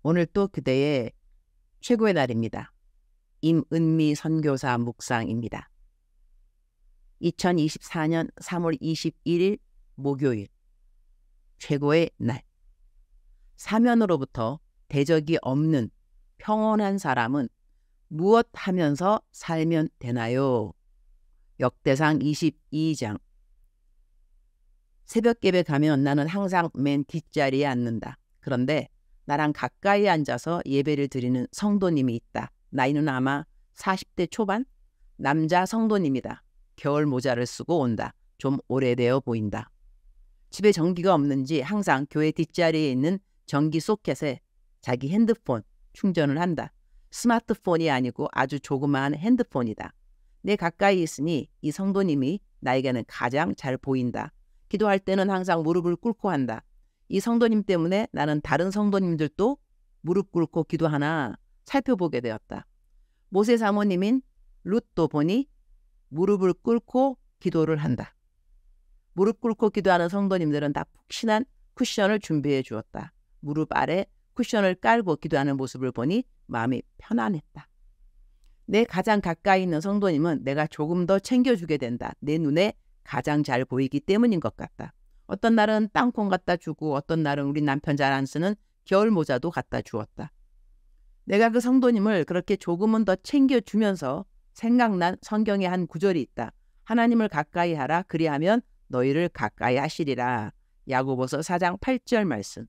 오늘 또 그대의 최고의 날입니다. 임은미 선교사 묵상입니다. 2024년 3월 21일 목요일, 최고의 날. 사면으로부터 대적이 없는 평온한 사람은 무엇 하면서 살면 되나요? 역대상 22장. 새벽 예배 가면 나는 항상 맨 뒷자리에 앉는다. 그런데 나랑 가까이 앉아서 예배를 드리는 성도님이 있다. 나이는 아마 40대 초반? 남자 성도님이다. 겨울 모자를 쓰고 온다. 좀 오래되어 보인다. 집에 전기가 없는지 항상 교회 뒷자리에 있는 전기 소켓에 자기 핸드폰 충전을 한다. 스마트폰이 아니고 아주 조그마한 핸드폰이다. 내 가까이 있으니 이 성도님이 나에게는 가장 잘 보인다. 기도할 때는 항상 무릎을 꿇고 한다. 이 성도님 때문에 나는 다른 성도님들도 무릎 꿇고 기도하나 살펴보게 되었다. 모세 사모님인 룻도 보니 무릎을 꿇고 기도를 한다. 무릎 꿇고 기도하는 성도님들은 다 푹신한 쿠션을 준비해 주었다. 무릎 아래 쿠션을 깔고 기도하는 모습을 보니 마음이 편안했다. 내 가장 가까이 있는 성도님은 내가 조금 더 챙겨주게 된다. 내 눈에 가장 잘 보이기 때문인 것 같다. 어떤 날은 땅콩 갖다 주고 어떤 날은 우리 남편 잘 안 쓰는 겨울 모자도 갖다 주었다. 내가 그 성도님을 그렇게 조금은 더 챙겨주면서 생각난 성경의 한 구절이 있다. 하나님을 가까이 하라. 그리하면 너희를 가까이 하시리라. 야고보서 4장 8절 말씀.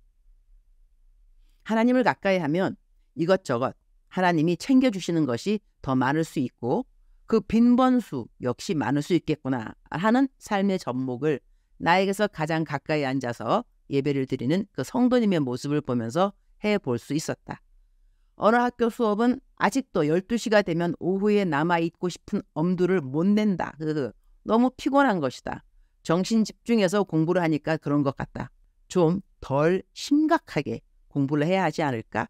하나님을 가까이 하면 이것저것 하나님이 챙겨주시는 것이 더 많을 수 있고 그 빈번수 역시 많을 수 있겠구나 하는 삶의 접목을 나에게서 가장 가까이 앉아서 예배를 드리는 그 성도님의 모습을 보면서 해볼 수 있었다. 어느 학교 수업은 아직도 12시가 되면 오후에 남아있고 싶은 엄두를 못 낸다. 너무 피곤한 것이다. 정신 집중해서 공부를 하니까 그런 것 같다. 좀 덜 심각하게 공부를 해야 하지 않을까?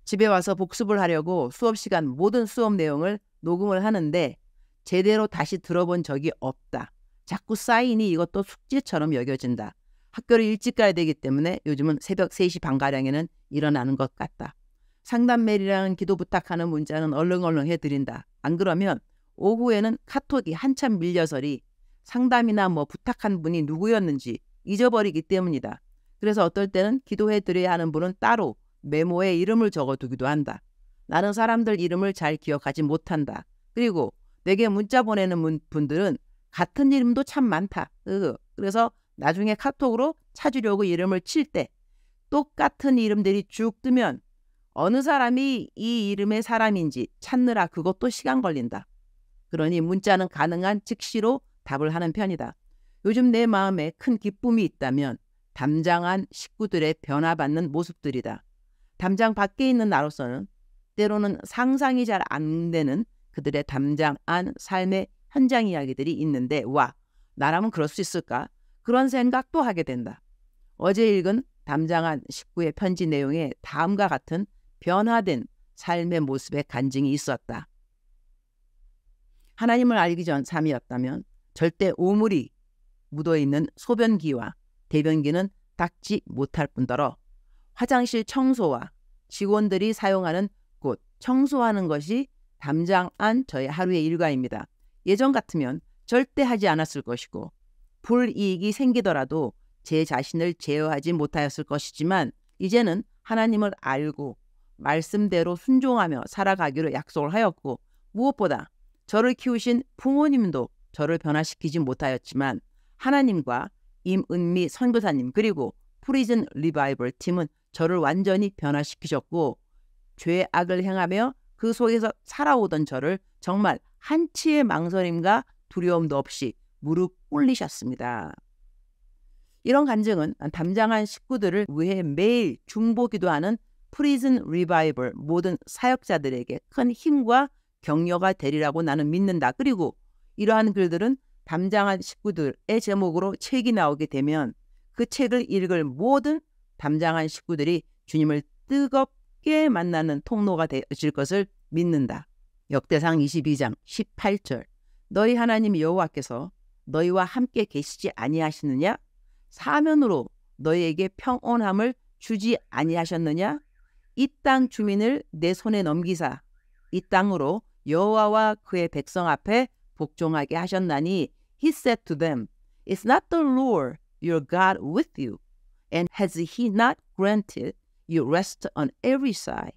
집에 와서 복습을 하려고 수업 시간 모든 수업 내용을 녹음을 하는데 제대로 다시 들어본 적이 없다. 자꾸 쌓이니 이것도 숙제처럼 여겨진다. 학교를 일찍 가야 되기 때문에 요즘은 새벽 3시 반가량에는 일어나는 것 같다. 상담 메일이랑 기도 부탁하는 문자는 얼렁얼렁 해드린다. 안 그러면 오후에는 카톡이 한참 밀려서리 상담이나 부탁한 분이 누구였는지 잊어버리기 때문이다. 그래서 어떨 때는 기도해드려야 하는 분은 따로 메모에 이름을 적어두기도 한다. 나는 사람들 이름을 잘 기억하지 못한다. 그리고 내게 문자 보내는 분들은 같은 이름도 참 많다. 그래서 나중에 카톡으로 찾으려고 이름을 칠 때 똑같은 이름들이 쭉 뜨면 어느 사람이 이 이름의 사람인지 찾느라 그것도 시간 걸린다. 그러니 문자는 가능한 즉시로 답을 하는 편이다. 요즘 내 마음에 큰 기쁨이 있다면 담장안 식구들의 변화받는 모습들이다. 담장 밖에 있는 나로서는 때로는 상상이 잘 안 되는 그들의 담장 안 삶의 현장 이야기들이 있는데 와, 나라면 그럴 수 있을까? 그런 생각도 하게 된다. 어제 읽은 담장 안 식구의 편지 내용에 다음과 같은 변화된 삶의 모습의 간증이 있었다. 하나님을 알기 전 삶이었다면 절대 오물이 묻어있는 소변기와 대변기는 닦지 못할 뿐더러 화장실 청소와 직원들이 사용하는 곳 청소하는 것이 담장 안 저의 하루의 일과입니다. 예전 같으면 절대 하지 않았을 것이고 불이익이 생기더라도 제 자신을 제어하지 못하였을 것이지만 이제는 하나님을 알고 말씀대로 순종하며 살아가기로 약속을 하였고 무엇보다 저를 키우신 부모님도 저를 변화시키지 못하였지만 하나님과 임은미 선교사님 그리고 프리즌 리바이벌 팀은 저를 완전히 변화시키셨고 죄악을 행하며 그 속에서 살아오던 저를 정말 한치의 망설임과 두려움도 없이 무릎 꿇리셨습니다. 이런 간증은 담장한 식구들을 위해 매일 중보기도하는 프리즌 리바이벌 모든 사역자들에게 큰 힘과 격려가 되리라고 나는 믿는다. 그리고 이러한 글들은 담장한 식구들의 제목으로 책이 나오게 되면 그 책을 읽을 모든 담장한 식구들이 주님을 뜨겁게 만나는 통로가 되어질 것을 믿는다. 역대상 22장 18절 너희 하나님 여호와께서 너희와 함께 계시지 아니하시느냐? 사면으로 너희에게 평온함을 주지 아니하셨느냐? 이 땅 주민을 내 손에 넘기사 이 땅으로 여호와와 그의 백성 앞에 복종하게 하셨나니 he said to them, Is not the Lord your God with you? And has he not granted you rest on every side?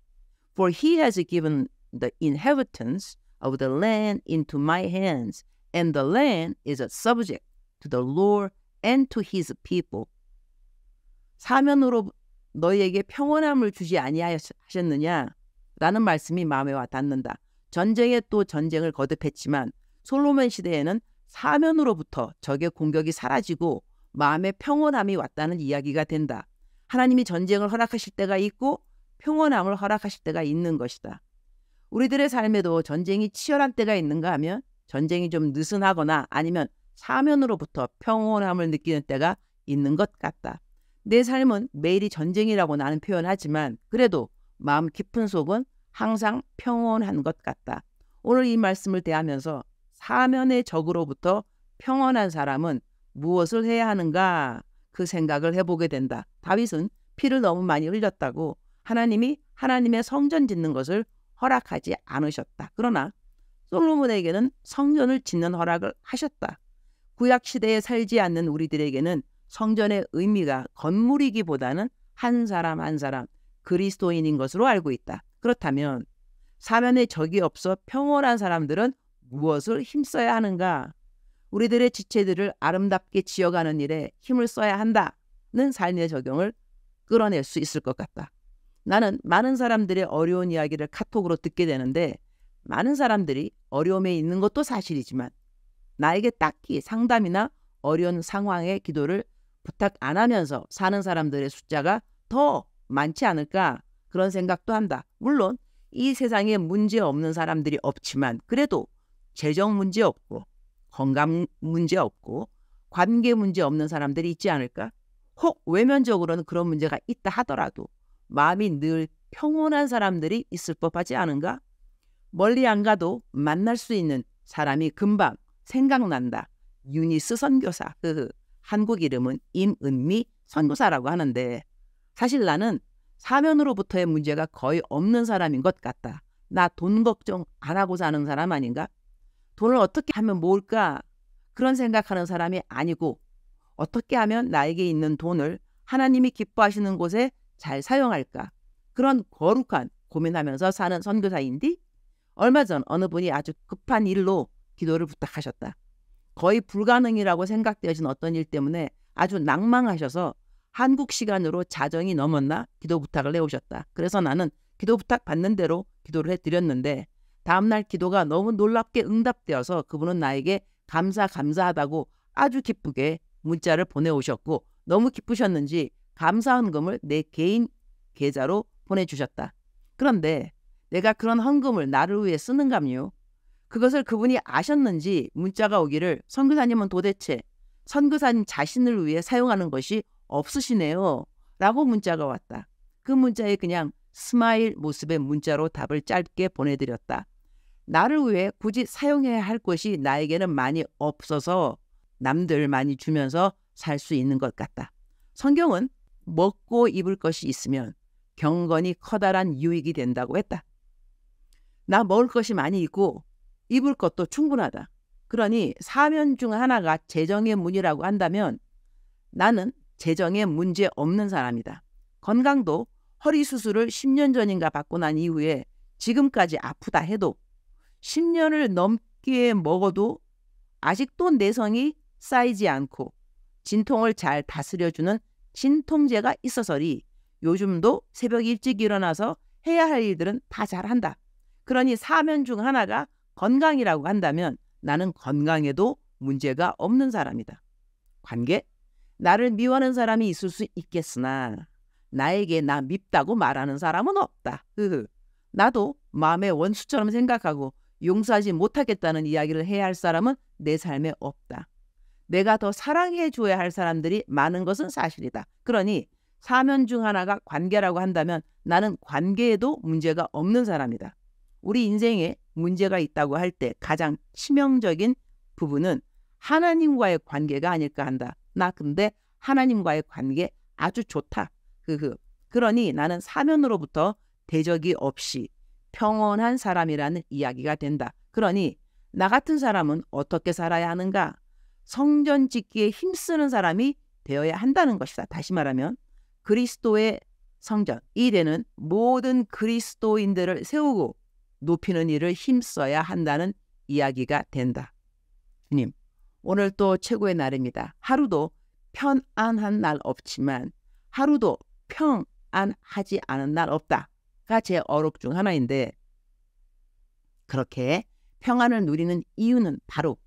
For he has given the inheritance of the land into my hands, and the land is subject to the Lord and to his people. 사면으로 너희에게 평온함을 주지 아니하셨느냐? 라는 말씀이 마음에 와 닿는다. 전쟁에 또 전쟁을 거듭했지만 솔로몬 시대에는 사면으로부터 적의 공격이 사라지고 마음의 평온함이 왔다는 이야기가 된다. 하나님이 전쟁을 허락하실 때가 있고 평온함을 허락하실 때가 있는 것이다. 우리들의 삶에도 전쟁이 치열한 때가 있는가 하면 전쟁이 좀 느슨하거나 아니면 사면으로부터 평온함을 느끼는 때가 있는 것 같다. 내 삶은 매일이 전쟁이라고 나는 표현하지만 그래도 마음 깊은 속은 항상 평온한 것 같다. 오늘 이 말씀을 대하면서 사면의 적으로부터 평온한 사람은 무엇을 해야 하는가 그 생각을 해보게 된다. 다윗은 피를 너무 많이 흘렸다고 하나님이 하나님의 성전 짓는 것을 허락하지 않으셨다. 그러나 솔로몬에게는 성전을 짓는 허락을 하셨다. 구약 시대에 살지 않는 우리들에게는 성전의 의미가 건물이기보다는 한 사람 한 사람 그리스도인인 것으로 알고 있다. 그렇다면 사면에 적이 없어 평온한 사람들은 무엇을 힘써야 하는가? 우리들의 지체들을 아름답게 지어가는 일에 힘을 써야 한다는 삶의 적용을 끌어낼 수 있을 것 같다. 나는 많은 사람들의 어려운 이야기를 카톡으로 듣게 되는데 많은 사람들이 어려움에 있는 것도 사실이지만 나에게 딱히 상담이나 어려운 상황의 기도를 부탁 안 하면서 사는 사람들의 숫자가 더 많지 않을까 그런 생각도 한다. 물론 이 세상에 문제 없는 사람들이 없지만 그래도 재정 문제 없고 건강 문제 없고 관계 문제 없는 사람들이 있지 않을까? 혹 외면적으로는 그런 문제가 있다 하더라도 마음이 늘 평온한 사람들이 있을 법하지 않은가? 멀리 안 가도 만날 수 있는 사람이 금방 생각난다. 유니스 선교사. 한국 이름은 임은미 선교사라고 하는데 사실 나는 사면으로부터의 문제가 거의 없는 사람인 것 같다. 나 돈 걱정 안 하고 사는 사람 아닌가? 돈을 어떻게 하면 모을까? 그런 생각하는 사람이 아니고 어떻게 하면 나에게 있는 돈을 하나님이 기뻐하시는 곳에 잘 사용할까? 그런 거룩한 고민하면서 사는 선교사인데 얼마 전 어느 분이 아주 급한 일로 기도를 부탁하셨다. 거의 불가능이라고 생각되어진 어떤 일 때문에 아주 낭망하셔서 한국 시간으로 자정이 넘었나 기도 부탁을 해오셨다. 그래서 나는 기도 부탁 받는 대로 기도를 해드렸는데 다음날 기도가 너무 놀랍게 응답되어서 그분은 나에게 감사하다고 아주 기쁘게 문자를 보내오셨고 너무 기쁘셨는지 감사 헌금을 내 개인 계좌로 보내주셨다. 그런데 내가 그런 헌금을 나를 위해 쓰는감요? 그것을 그분이 아셨는지 문자가 오기를 선교사님은 도대체 선교사님 자신을 위해 사용하는 것이 없으시네요 라고 문자가 왔다. 그 문자에 그냥 스마일 모습의 문자로 답을 짧게 보내드렸다. 나를 위해 굳이 사용해야 할 것이 나에게는 많이 없어서 남들 많이 주면서 살 수 있는 것 같다. 성경은 먹고 입을 것이 있으면 경건이 커다란 유익이 된다고 했다. 나 먹을 것이 많이 있고 입을 것도 충분하다. 그러니 사면 중 하나가 재정의 문이라고 한다면 나는 재정에 문제 없는 사람이다. 건강도 허리 수술을 10년 전인가 받고 난 이후에 지금까지 아프다 해도 10년을 넘게 먹어도 아직도 내성이 쌓이지 않고 진통을 잘 다스려주는 진통제가 있어서리 요즘도 새벽 일찍 일어나서 해야 할 일들은 다 잘한다. 그러니 사면 중 하나가 건강이라고 한다면 나는 건강에도 문제가 없는 사람이다. 관계? 나를 미워하는 사람이 있을 수 있겠으나 나에게 나 밉다고 말하는 사람은 없다. 나도 마음의 원수처럼 생각하고 용서하지 못하겠다는 이야기를 해야 할 사람은 내 삶에 없다. 내가 더 사랑해 줘야 할 사람들이 많은 것은 사실이다. 그러니 사면 중 하나가 관계라고 한다면 나는 관계에도 문제가 없는 사람이다. 우리 인생에 문제가 있다고 할 때 가장 치명적인 부분은 하나님과의 관계가 아닐까 한다. 나 근데 하나님과의 관계 아주 좋다. 그러니 나는 사면으로부터 대적이 없이 평온한 사람이라는 이야기가 된다. 그러니 나 같은 사람은 어떻게 살아야 하는가? 성전 짓기에 힘쓰는 사람이 되어야 한다는 것이다. 다시 말하면 그리스도의 성전, 이 대는 모든 그리스도인들을 세우고 높이는 일을 힘써야 한다는 이야기가 된다. 주님, 오늘 또 최고의 날입니다. 하루도 편안한 날 없지만 하루도 평안하지 않은 날 없다가 제 어록 중 하나인데, 그렇게 평안을 누리는 이유는 바로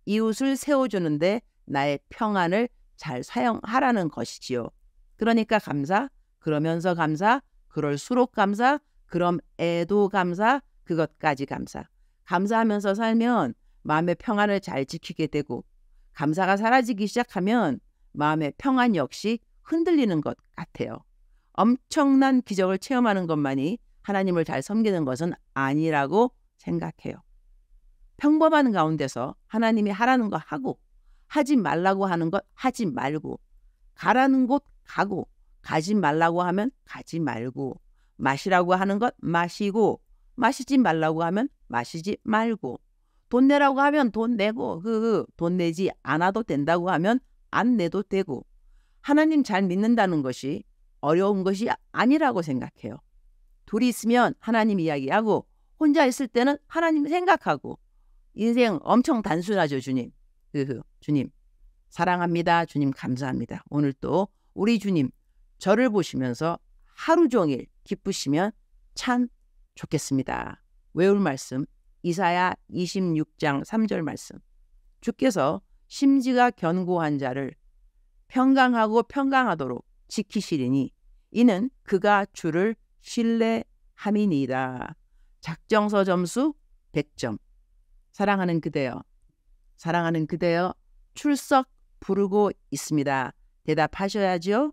이웃을 세워주는데 나의 평안을 잘 사용하라는 것이지요. 그러니까 감사, 그러면서 감사, 그럴수록 감사, 그럼에도 감사, 그것까지 감사. 감사하면서 살면 마음의 평안을 잘 지키게 되고, 감사가 사라지기 시작하면 마음의 평안 역시 흔들리는 것 같아요. 엄청난 기적을 체험하는 것만이 하나님을 잘 섬기는 것은 아니라고 생각해요. 평범한 가운데서 하나님이 하라는 거 하고, 하지 말라고 하는 것 하지 말고, 가라는 곳 가고, 가지 말라고 하면 가지 말고, 마시라고 하는 것 마시고, 마시지 말라고 하면 마시지 말고, 돈 내라고 하면 돈 내고, 돈 내지 않아도 된다고 하면 안 내도 되고, 하나님 잘 믿는다는 것이 어려운 것이 아니라고 생각해요. 둘이 있으면 하나님 이야기하고, 혼자 있을 때는 하나님 생각하고, 인생 엄청 단순하죠. 주님, 주님 사랑합니다. 주님 감사합니다. 오늘 또 우리 주님 저를 보시면서 하루 종일 기쁘시면 참 좋겠습니다. 외울 말씀 이사야 26장 3절 말씀. 주께서 심지가 견고한 자를 평강하고 평강하도록 지키시리니 이는 그가 주를 신뢰함이니이다. 작정서 점수 100점. 사랑하는 그대여, 사랑하는 그대여, 출석 부르고 있습니다. 대답하셔야죠.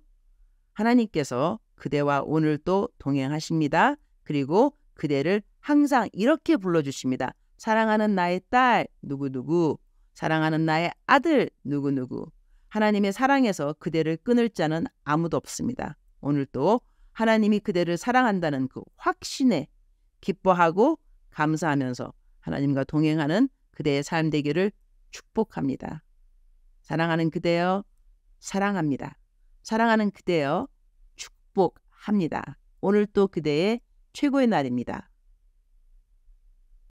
하나님께서 그대와 오늘도 동행하십니다. 그리고 그대를 항상 이렇게 불러주십니다. 사랑하는 나의 딸 누구누구, 사랑하는 나의 아들 누구누구. 하나님의 사랑에서 그대를 끊을 자는 아무도 없습니다. 오늘도 하나님이 그대를 사랑한다는 그 확신에 기뻐하고 감사하면서 하나님과 동행하는 그대의 삶 되기를 축복합니다. 사랑하는 그대여, 사랑합니다. 사랑하는 그대여, 축복합니다. 오늘 또 그대의 최고의 날입니다.